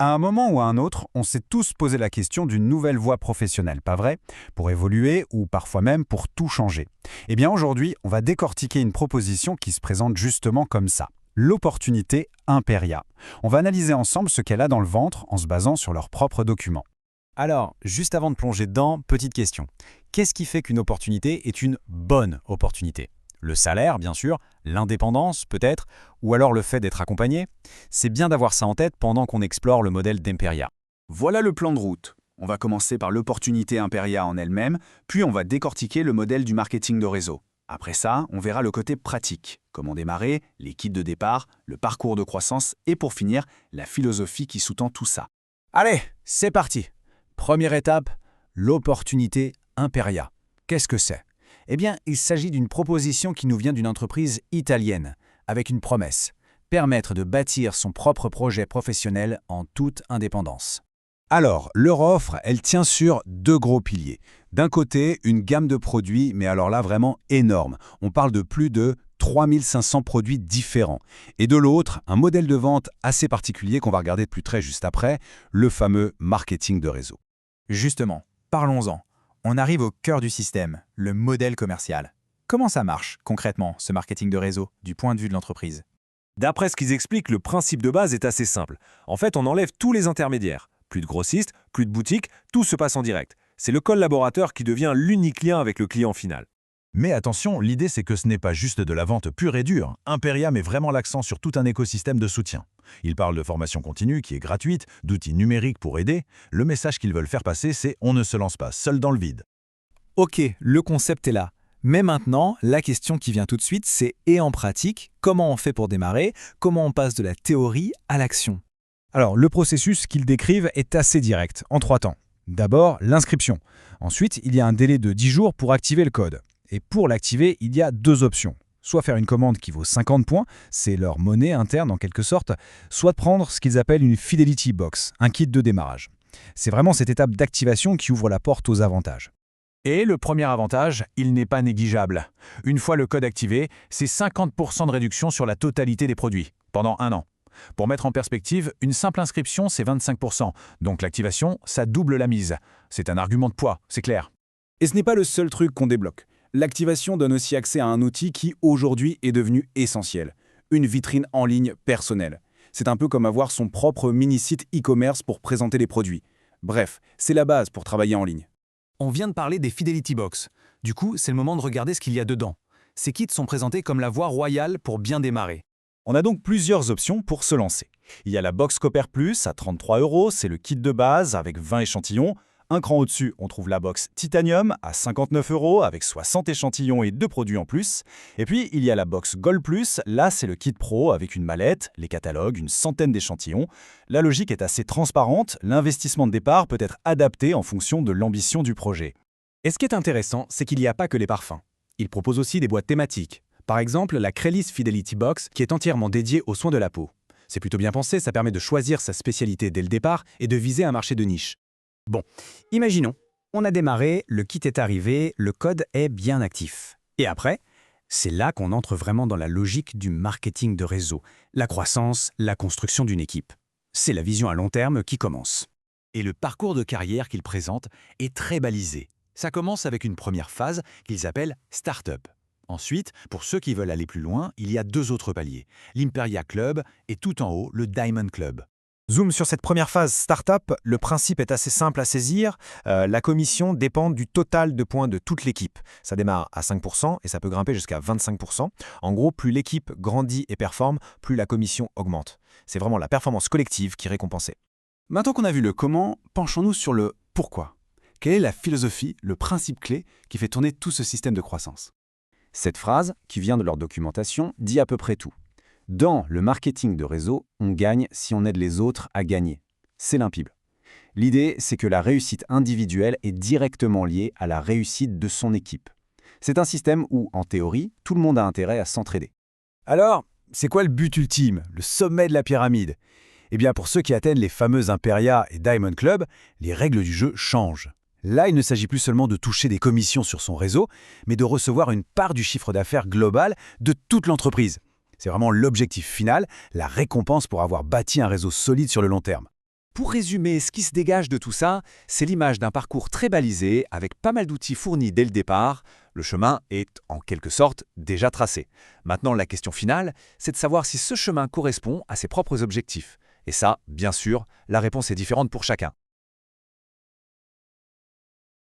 À un moment ou à un autre, on s'est tous posé la question d'une nouvelle voie professionnelle, pas vrai? Pour évoluer ou parfois même pour tout changer. Eh bien aujourd'hui, on va décortiquer une proposition qui se présente justement comme ça. L'opportunité Imperia. On va analyser ensemble ce qu'elle a dans le ventre en se basant sur leurs propres documents. Alors, juste avant de plonger dedans, petite question. Qu'est-ce qui fait qu'une opportunité est une bonne opportunité? Le salaire, bien sûr, l'indépendance, peut-être, ou alors le fait d'être accompagné? C'est bien d'avoir ça en tête pendant qu'on explore le modèle d'Imperia. Voilà le plan de route. On va commencer par l'opportunité Imperia en elle-même, puis on va décortiquer le modèle du marketing de réseau. Après ça, on verra le côté pratique, comment démarrer, les kits de départ, le parcours de croissance et pour finir, la philosophie qui sous-tend tout ça. Allez, c'est parti. Première étape, l'opportunité Imperia. Qu'est-ce que c'est? Eh bien, il s'agit d'une proposition qui nous vient d'une entreprise italienne, avec une promesse, permettre de bâtir son propre projet professionnel en toute indépendance. Alors, leur offre, elle tient sur deux gros piliers. D'un côté, une gamme de produits, mais alors là vraiment énorme. On parle de plus de 3500 produits différents. Et de l'autre, un modèle de vente assez particulier qu'on va regarder de plus près juste après, le fameux marketing de réseau. Justement, parlons-en. On arrive au cœur du système, le modèle commercial. Comment ça marche, concrètement, ce marketing de réseau, du point de vue de l'entreprise? D'après ce qu'ils expliquent, le principe de base est assez simple. En fait, on enlève tous les intermédiaires. Plus de grossistes, plus de boutiques, tout se passe en direct. C'est le collaborateur qui devient l'unique lien avec le client final. Mais attention, l'idée c'est que ce n'est pas juste de la vente pure et dure. Imperia met vraiment l'accent sur tout un écosystème de soutien. Ils parlent de formation continue qui est gratuite, d'outils numériques pour aider. Le message qu'ils veulent faire passer, c'est « on ne se lance pas seul dans le vide ». Ok, le concept est là. Mais maintenant, la question qui vient tout de suite, c'est et en pratique, comment on fait pour démarrer? Comment on passe de la théorie à l'action? Alors, le processus qu'ils décrivent est assez direct, en 3 temps. D'abord, l'inscription. Ensuite, il y a un délai de 10 jours pour activer le code. Et pour l'activer, il y a 2 options. Soit faire une commande qui vaut 50 points, c'est leur monnaie interne en quelque sorte, soit de prendre ce qu'ils appellent une Fidelity Box, un kit de démarrage. C'est vraiment cette étape d'activation qui ouvre la porte aux avantages. Et le premier avantage, il n'est pas négligeable. Une fois le code activé, c'est 50% de réduction sur la totalité des produits, pendant 1 an. Pour mettre en perspective, une simple inscription, c'est 25%. Donc l'activation, ça double la mise. C'est un argument de poids, c'est clair. Et ce n'est pas le seul truc qu'on débloque. L'activation donne aussi accès à un outil qui, aujourd'hui, est devenu essentiel. Une vitrine en ligne personnelle. C'est un peu comme avoir son propre mini-site e-commerce pour présenter les produits. Bref, c'est la base pour travailler en ligne. On vient de parler des Fidelity Box. Du coup, c'est le moment de regarder ce qu'il y a dedans. Ces kits sont présentés comme la voie royale pour bien démarrer. On a donc plusieurs options pour se lancer. Il y a la Box Copper Plus à 33 €, c'est le kit de base avec 20 échantillons. Un cran au-dessus, on trouve la box Titanium à 59 € avec 60 échantillons et 2 produits en plus. Et puis, il y a la box Gold Plus, là c'est le kit pro avec une mallette, les catalogues, une centaine d'échantillons. La logique est assez transparente, l'investissement de départ peut être adapté en fonction de l'ambition du projet. Et ce qui est intéressant, c'est qu'il n'y a pas que les parfums. Ils proposent aussi des boîtes thématiques. Par exemple, la Crelis Fidelity Box qui est entièrement dédiée aux soins de la peau. C'est plutôt bien pensé, ça permet de choisir sa spécialité dès le départ et de viser un marché de niche. Bon, imaginons, on a démarré, le kit est arrivé, le code est bien actif. Et après, c'est là qu'on entre vraiment dans la logique du marketing de réseau, la croissance, la construction d'une équipe. C'est la vision à long terme qui commence. Et le parcours de carrière qu'ils présentent est très balisé. Ça commence avec une première phase qu'ils appellent Startup. Ensuite, pour ceux qui veulent aller plus loin, il y a 2 autres paliers, l'Imperia Club et tout en haut, le Diamond Club. Zoom sur cette première phase startup, le principe est assez simple à saisir. La commission dépend du total de points de toute l'équipe. Ça démarre à 5% et ça peut grimper jusqu'à 25%. En gros, plus l'équipe grandit et performe, plus la commission augmente. C'est vraiment la performance collective qui est récompensée. Maintenant qu'on a vu le comment, penchons-nous sur le pourquoi. Quelle est la philosophie, le principe clé qui fait tourner tout ce système de croissance? Cette phrase, qui vient de leur documentation, dit à peu près tout. Dans le marketing de réseau, on gagne si on aide les autres à gagner. C'est limpide. L'idée, c'est que la réussite individuelle est directement liée à la réussite de son équipe. C'est un système où, en théorie, tout le monde a intérêt à s'entraider. Alors, c'est quoi le but ultime, le sommet de la pyramide? Eh bien, pour ceux qui atteignent les fameux Imperia et Diamond Club, les règles du jeu changent. Là, il ne s'agit plus seulement de toucher des commissions sur son réseau, mais de recevoir une part du chiffre d'affaires global de toute l'entreprise. C'est vraiment l'objectif final, la récompense pour avoir bâti un réseau solide sur le long terme. Pour résumer, ce qui se dégage de tout ça, c'est l'image d'un parcours très balisé, avec pas mal d'outils fournis dès le départ. Le chemin est, en quelque sorte, déjà tracé. Maintenant, la question finale, c'est de savoir si ce chemin correspond à ses propres objectifs. Et ça, bien sûr, la réponse est différente pour chacun.